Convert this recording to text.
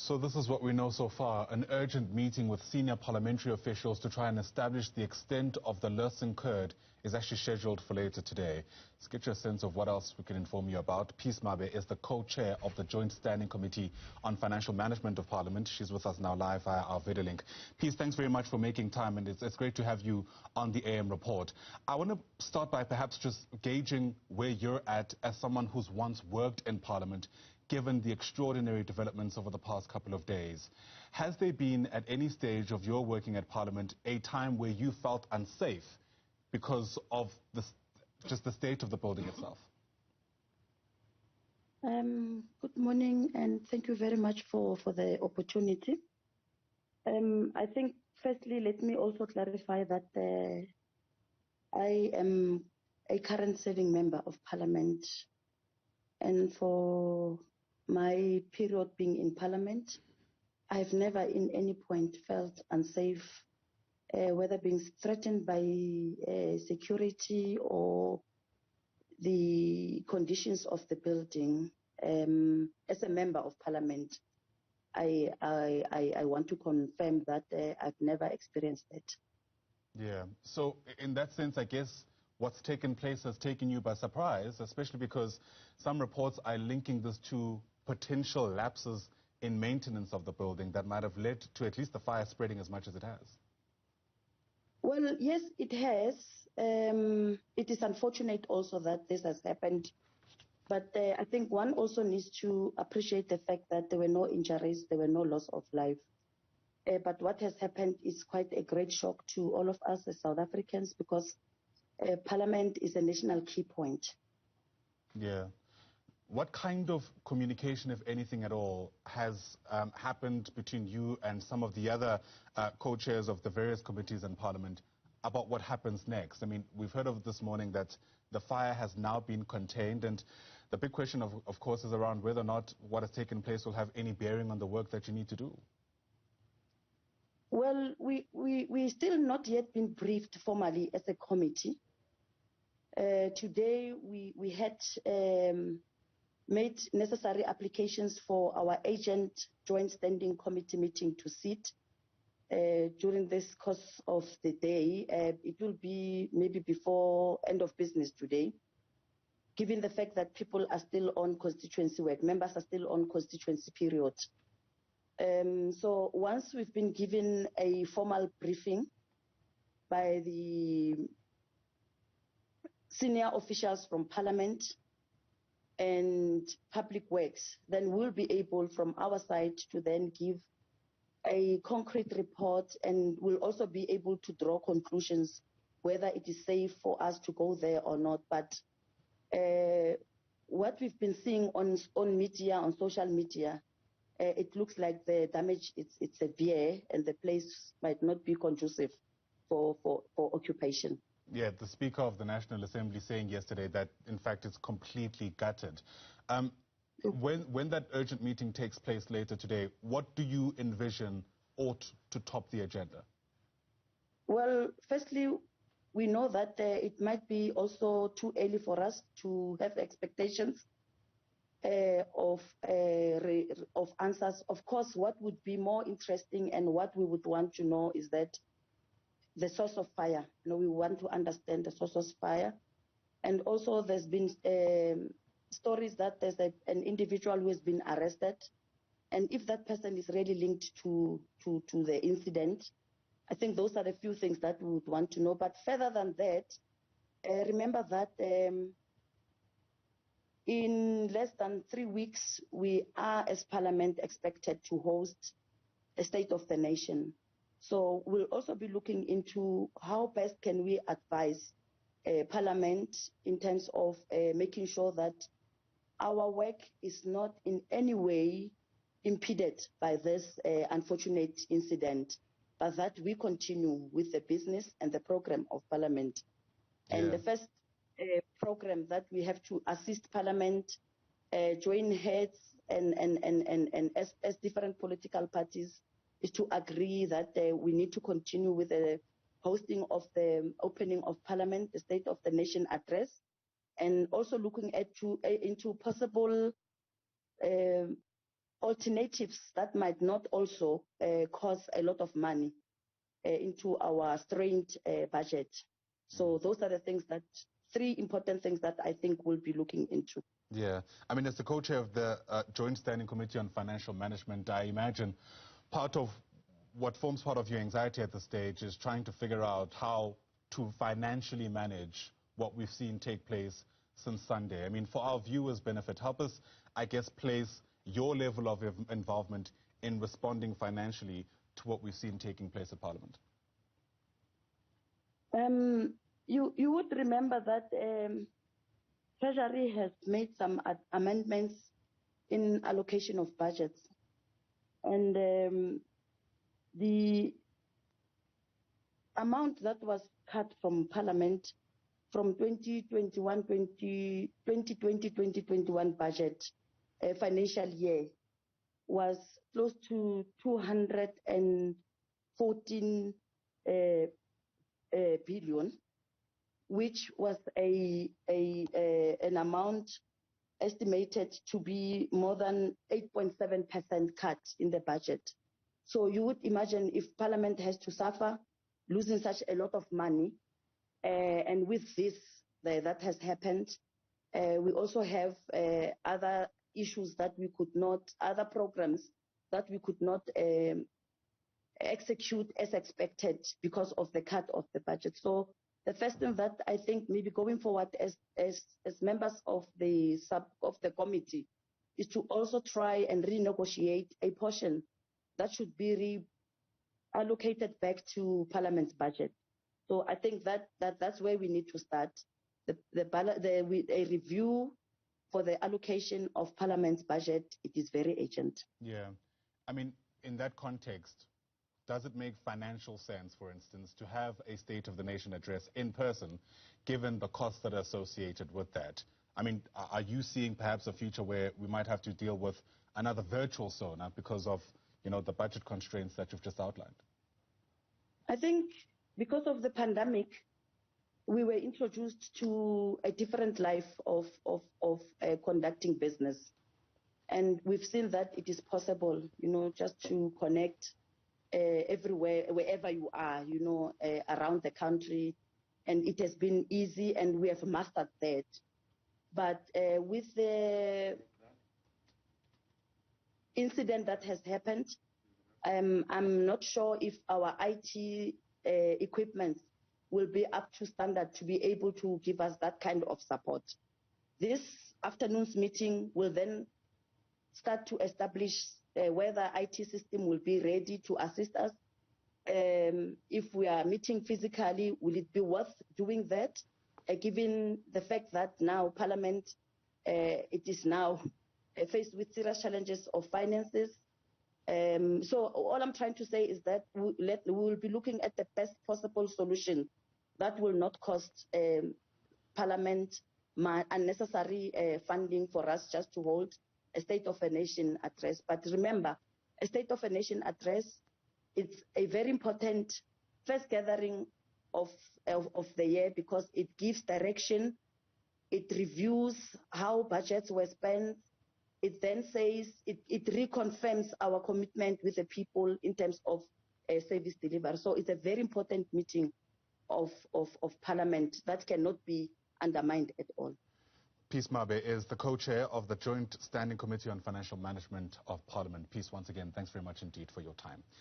So this is what we know so far. An urgent meeting with senior parliamentary officials to try and establish the extent of the loss incurred is actually scheduled for later today. Let's get you a sense of what else we can inform you about. Peace Mabe is the co-chair of the Joint Standing Committee on Financial Management of Parliament. She's with us now live via our video link. Peace, thanks very much for making time, and it's great to have you on the AM report. I want to start by perhaps just gauging where you're at as someone who's once worked in Parliament, given the extraordinary developments over the past couple of days. Has there been, at any stage of your working at Parliament, a time where you felt unsafe because of just the state of the building itself? Good morning, and thank you very much for the opportunity. I think, firstly, let me also clarify that I am a current serving member of Parliament, and for my period being in Parliament, I've never in any point felt unsafe, whether being threatened by security or the conditions of the building. As a member of Parliament, I want to confirm that I've never experienced that. Yeah, so in that sense, I guess what's taken place has taken you by surprise, especially because some reports are linking this to potential lapses in maintenance of the building that might have led to at least the fire spreading as much as it has. Well, yes, it has. It is unfortunate also that this has happened. But I think one also needs to appreciate the fact that there were no injuries, there were no loss of life. But what has happened is quite a great shock to all of us as South Africans, because Parliament is a national key point. Yeah. What kind of communication, if anything at all, has happened between you and some of the other co-chairs of the various committees in Parliament about what happens next? I mean, we've heard of this morning that the fire has now been contained, and the big question, of course, is around whether or not what has taken place will have any bearing on the work that you need to do. Well, we still not yet been briefed formally as a committee. Today, we had made necessary applications for our agent joint standing committee meeting to sit during this course of the day. It will be maybe before end of business today, given the fact that people are still on constituency work, members are still on constituency period. So once we've been given a formal briefing by the senior officials from Parliament and Public Works, then we'll be able from our side to then give a concrete report, and we'll also be able to draw conclusions whether it is safe for us to go there or not. But what we've been seeing on media, on social media, it looks like the damage it's severe, and the place might not be conducive for occupation. Yeah, the Speaker of the National Assembly saying yesterday that, in fact, it's completely gutted. When that urgent meeting takes place later today, what do you envision ought to top the agenda? Well, firstly, we know that it might be also too early for us to have expectations of answers. Of course, what would be more interesting and what we would want to know is that the source of fire. You know, we want to understand the source of fire. And also there's been stories that there's an individual who has been arrested. And if that person is really linked to the incident, I think those are the few things that we would want to know. But further than that, remember that in less than 3 weeks, we are, as Parliament, expected to host a State of the Nation. So we'll also be looking into how best can we advise Parliament in terms of making sure that our work is not in any way impeded by this unfortunate incident, but that we continue with the business and the program of Parliament. Yeah. And the first program that we have to assist Parliament, join heads and as different political parties, is to agree that we need to continue with the hosting of the opening of Parliament, the State of the Nation address, and also looking into possible alternatives that might not also cost a lot of money into our strained budget. So those are the things that, three important things that I think we'll be looking into. Yeah, I mean, as the co-chair of the Joint Standing Committee on Financial Management, I imagine part of what forms part of your anxiety at this stage is trying to figure out how to financially manage what we've seen take place since Sunday. I mean, for our viewers' benefit, help us, I guess, place your level of involvement in responding financially to what we've seen taking place at Parliament. You would remember that Treasury has made some amendments in allocation of budgets. And the amount that was cut from Parliament from 2020-2021 budget financial year was close to 214 billion, which was an amount estimated to be more than 8.7% cut in the budget. So you would imagine if Parliament has to suffer losing such a lot of money, and with this that has happened, we also have other issues that we could not, other programs that we could not execute as expected because of the cut of the budget. So the first thing that I think maybe going forward as members of the committee is to also try and renegotiate a portion that should be reallocated back to Parliament's budget. So I think that's where we need to start. A review for the allocation of Parliament's budget, it is very urgent. Yeah. I mean, in that context, does it make financial sense, for instance, to have a State of the Nation address in person, given the costs that are associated with that? I mean, are you seeing perhaps a future where we might have to deal with another virtual SONA because of, the budget constraints that you've just outlined? I think because of the pandemic, we were introduced to a different life of conducting business. And we've seen that it is possible, just to connect everywhere, wherever you are, around the country. And it has been easy, and we have mastered that. But with the incident that has happened, I'm not sure if our IT equipment will be up to standard to be able to give us that kind of support. This afternoon's meeting will then start to establish whether IT system will be ready to assist us. If we are meeting physically, will it be worth doing that, given the fact that now Parliament, it is now faced with serious challenges of finances. So all I'm trying to say is that we will be looking at the best possible solution that will not cost Parliament unnecessary funding for us just to hold a State of a Nation address. But remember, a State of a Nation address, it's a very important first gathering of the year because it gives direction, it reviews how budgets were spent, it then says, it reconfirms our commitment with the people in terms of service delivery. So it's a very important meeting of Parliament that cannot be undermined at all. Peace Mabe is the co-chair of the Joint Standing Committee on Financial Management of Parliament. Peace, once again, thanks very much indeed for your time.